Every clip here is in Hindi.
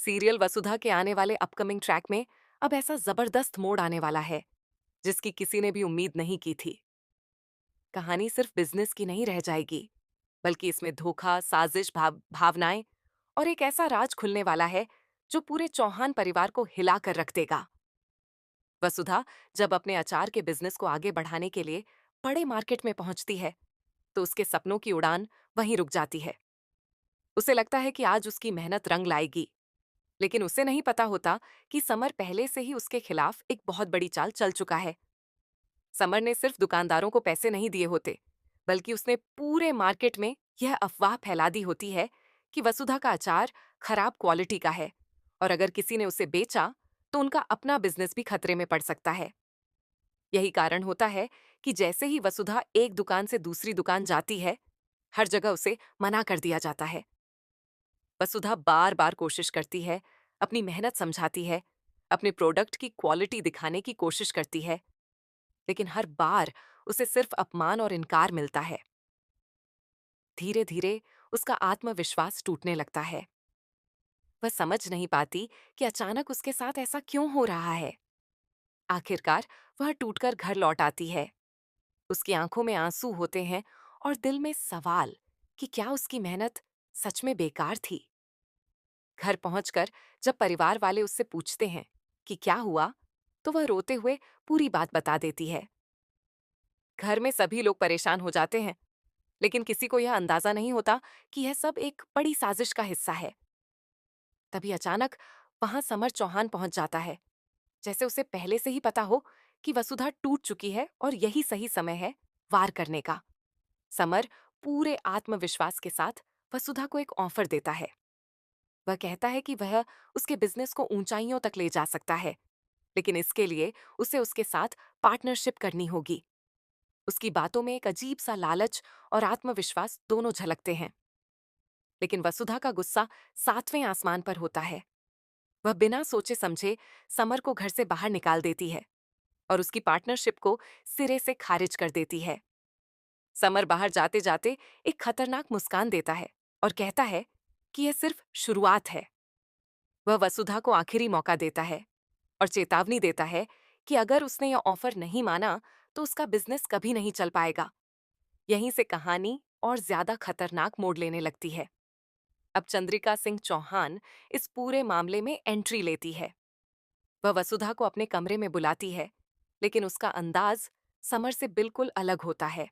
सीरियल वसुधा के आने वाले अपकमिंग ट्रैक में अब ऐसा जबरदस्त मोड़ आने वाला है जिसकी किसी ने भी उम्मीद नहीं की थी। कहानी सिर्फ बिजनेस की नहीं रह जाएगी, बल्कि इसमें धोखा, साजिश, भावनाएं और एक ऐसा राज खुलने वाला है जो पूरे चौहान परिवार को हिला कर रख देगा। वसुधा जब अपने अचार के बिजनेस को आगे बढ़ाने के लिए बड़े मार्केट में पहुंचती है, तो उसके सपनों की उड़ान वहीं रुक जाती है। उसे लगता है कि आज उसकी मेहनत रंग लाएगी, लेकिन उसे नहीं पता होता कि समर पहले से ही उसके खिलाफ एक बहुत बड़ी चाल चल चुका है। समर ने सिर्फ दुकानदारों को पैसे नहीं दिए होते, बल्कि उसने पूरे मार्केट में यह अफवाह फैला दी होती है कि वसुधा का अचार खराब क्वालिटी का है, और अगर किसी ने उसे बेचा तो उनका अपना बिजनेस भी खतरे में पड़ सकता है। यही कारण होता है कि जैसे ही वसुधा एक दुकान से दूसरी दुकान जाती है, हर जगह उसे मना कर दिया जाता है। वसुधा बार बार कोशिश करती है, अपनी मेहनत समझाती है, अपने प्रोडक्ट की क्वालिटी दिखाने की कोशिश करती है, लेकिन हर बार उसे सिर्फ अपमान और इनकार मिलता है। धीरे धीरे उसका आत्मविश्वास टूटने लगता है। वह समझ नहीं पाती कि अचानक उसके साथ ऐसा क्यों हो रहा है। आखिरकार वह टूटकर घर लौट आती है। उसकी आंखों में आंसू होते हैं और दिल में सवाल कि क्या उसकी मेहनत सच में बेकार थी। घर पहुंचकर जब परिवार वाले उससे पूछते हैं कि क्या हुआ, तो वह रोते हुए पूरी बात बता देती है। घर में सभी लोग परेशान हो जाते हैं, लेकिन किसी को यह अंदाजा नहीं होता कि यह सब एक बड़ी साजिश का हिस्सा है। तभी अचानक वहां समर चौहान पहुंच जाता है, जैसे उसे पहले से ही पता हो कि वसुधा टूट चुकी है और यही सही समय है वार करने का। समर पूरे आत्मविश्वास के साथ वसुधा को एक ऑफर देता है। वह कहता है कि वह उसके बिजनेस को ऊंचाइयों तक ले जा सकता है, लेकिन इसके लिए उसे उसके साथ पार्टनरशिप करनी होगी। उसकी बातों में एक अजीब सा लालच और आत्मविश्वास दोनों झलकते हैं। लेकिन वसुधा का गुस्सा सातवें आसमान पर होता है। वह बिना सोचे समझे समर को घर से बाहर निकाल देती है और उसकी पार्टनरशिप को सिरे से खारिज कर देती है। समर बाहर जाते जाते एक खतरनाक मुस्कान देता है और कहता है कि यह सिर्फ शुरुआत है। वह वसुधा को आखिरी मौका देता है और चेतावनी देता है कि अगर उसने यह ऑफर नहीं माना तो उसका बिजनेस कभी नहीं चल पाएगा। यहीं से कहानी और ज्यादा खतरनाक मोड़ लेने लगती है। अब चंद्रिका सिंह चौहान इस पूरे मामले में एंट्री लेती है। वह वसुधा को अपने कमरे में बुलाती है, लेकिन उसका अंदाज समर से बिल्कुल अलग होता है।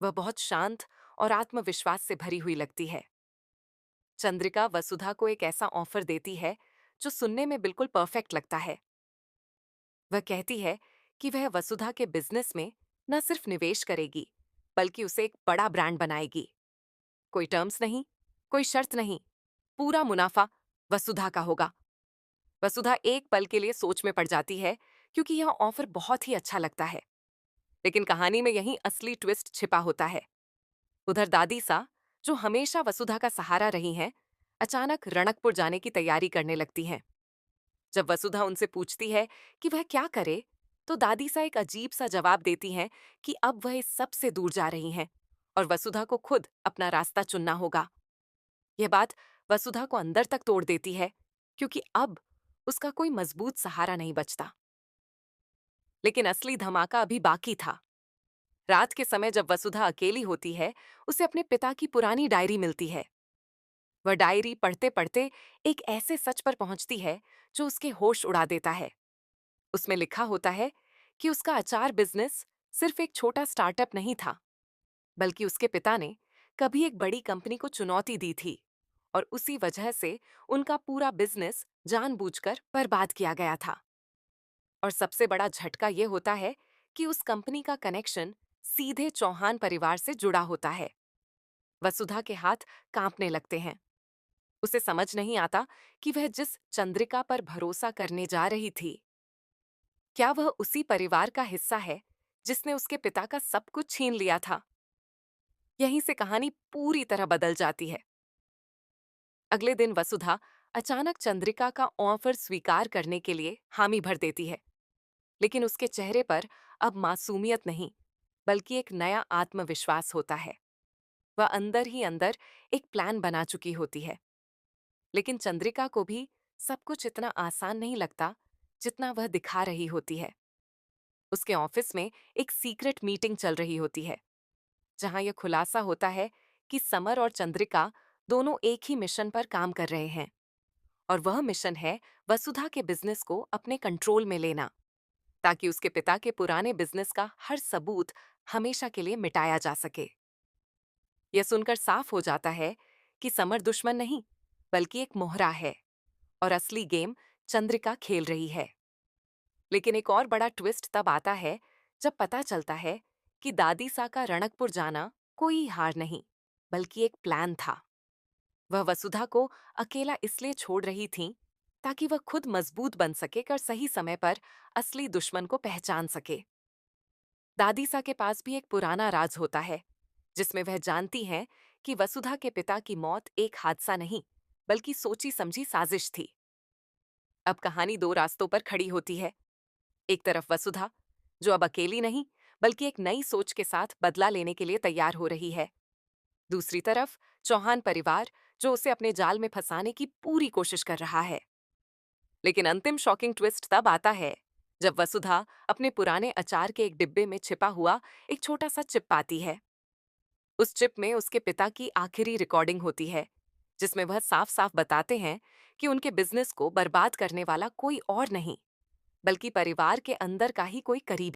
वह बहुत शांत और आत्मविश्वास से भरी हुई लगती है। चंद्रिका वसुधा को एक ऐसा ऑफर देती है जो सुनने में बिल्कुल परफेक्ट लगता है। वह कहती है कि वह वसुधा के बिजनेस में न सिर्फ निवेश करेगी, बल्कि उसे एक बड़ा ब्रांड बनाएगी। कोई टर्म्स नहीं, कोई शर्त नहीं, पूरा मुनाफा वसुधा का होगा। वसुधा एक पल के लिए सोच में पड़ जाती है, क्योंकि यह ऑफर बहुत ही अच्छा लगता है। लेकिन कहानी में यही असली ट्विस्ट छिपा होता है। उधर दादी सा, जो हमेशा वसुधा का सहारा रही हैं, अचानक रणकपुर जाने की तैयारी करने लगती हैं। जब वसुधा उनसे पूछती है कि वह क्या करे, तो दादी सा एक अजीब सा जवाब देती हैं कि अब वह इस सब से दूर जा रही हैं और वसुधा को खुद अपना रास्ता चुनना होगा। यह बात वसुधा को अंदर तक तोड़ देती है, क्योंकि अब उसका कोई मजबूत सहारा नहीं बचता। लेकिन असली धमाका अभी बाकी था। रात के समय जब वसुधा अकेली होती है, उसे अपने पिता की पुरानी डायरी मिलती है। वह डायरी पढ़ते पढ़ते एक ऐसे सच पर पहुंचती है जो उसके होश उड़ा देता है। उसमें लिखा होता है कि उसका अचार बिजनेस सिर्फ एक छोटा स्टार्टअप नहीं था, बल्कि उसके पिता ने कभी एक बड़ी कंपनी को चुनौती दी थी, और उसी वजह से उनका पूरा बिजनेस जानबूझकर बर्बाद किया गया था। और सबसे बड़ा झटका यह होता है कि उस कंपनी का कनेक्शन सीधे चौहान परिवार से जुड़ा होता है। वसुधा के हाथ कांपने लगते हैं। उसे समझ नहीं आता कि वह जिस चंद्रिका पर भरोसा करने जा रही थी, क्या वह उसी परिवार का हिस्सा है जिसने उसके पिता का सब कुछ छीन लिया था। यहीं से कहानी पूरी तरह बदल जाती है। अगले दिन वसुधा अचानक चंद्रिका का ऑफर स्वीकार करने के लिए हामी भर देती है, लेकिन उसके चेहरे पर अब मासूमियत नहीं, बल्कि एक नया आत्मविश्वास होता है। वह अंदर ही अंदर एक प्लान बना चुकी होती है। लेकिन चंद्रिका को भी सब कुछ इतना आसान नहीं लगता जितना वह दिखा रही होती है। उसके ऑफिस में एक सीक्रेट मीटिंग चल रही होती है, जहां यह खुलासा होता है कि समर और चंद्रिका दोनों एक ही मिशन पर काम कर रहे हैं। और वह मिशन है वसुधा के बिजनेस को अपने कंट्रोल में लेना, ताकि उसके पिता के पुराने बिजनेस का हर सबूत हमेशा के लिए मिटाया जा सके। यह सुनकर साफ हो जाता है कि समर दुश्मन नहीं, बल्कि एक मोहरा है और असली गेम चंद्रिका खेल रही है। लेकिन एक और बड़ा ट्विस्ट तब आता है जब पता चलता है कि दादी सा का रणकपुर जाना कोई हार नहीं, बल्कि एक प्लान था। वह वसुधा को अकेला इसलिए छोड़ रही थी ताकि वह खुद मजबूत बन सके और सही समय पर असली दुश्मन को पहचान सके। दादी सा के पास भी एक पुराना राज होता है, जिसमें वह जानती हैं कि वसुधा के पिता की मौत एक हादसा नहीं, बल्कि सोची समझी साजिश थी। अब कहानी दो रास्तों पर खड़ी होती है। एक तरफ वसुधा, जो अब अकेली नहीं, बल्कि एक नई सोच के साथ बदला लेने के लिए तैयार हो रही है। दूसरी तरफ चौहान परिवार, जो उसे अपने जाल में फंसाने की पूरी कोशिश कर रहा है। लेकिन अंतिम शॉकिंग ट्विस्ट तब आता है जब वसुधा अपने पुराने अचार के एक डिब्बे में छिपा हुआ एक छोटा सा चिप पाती है। उस चिप में उसके पिता की आखिरी रिकॉर्डिंग होती है, जिसमें वह साफ साफ बताते हैं कि उनके बिजनेस को बर्बाद करने वाला कोई और नहीं, बल्कि परिवार के अंदर का ही कोई करीबी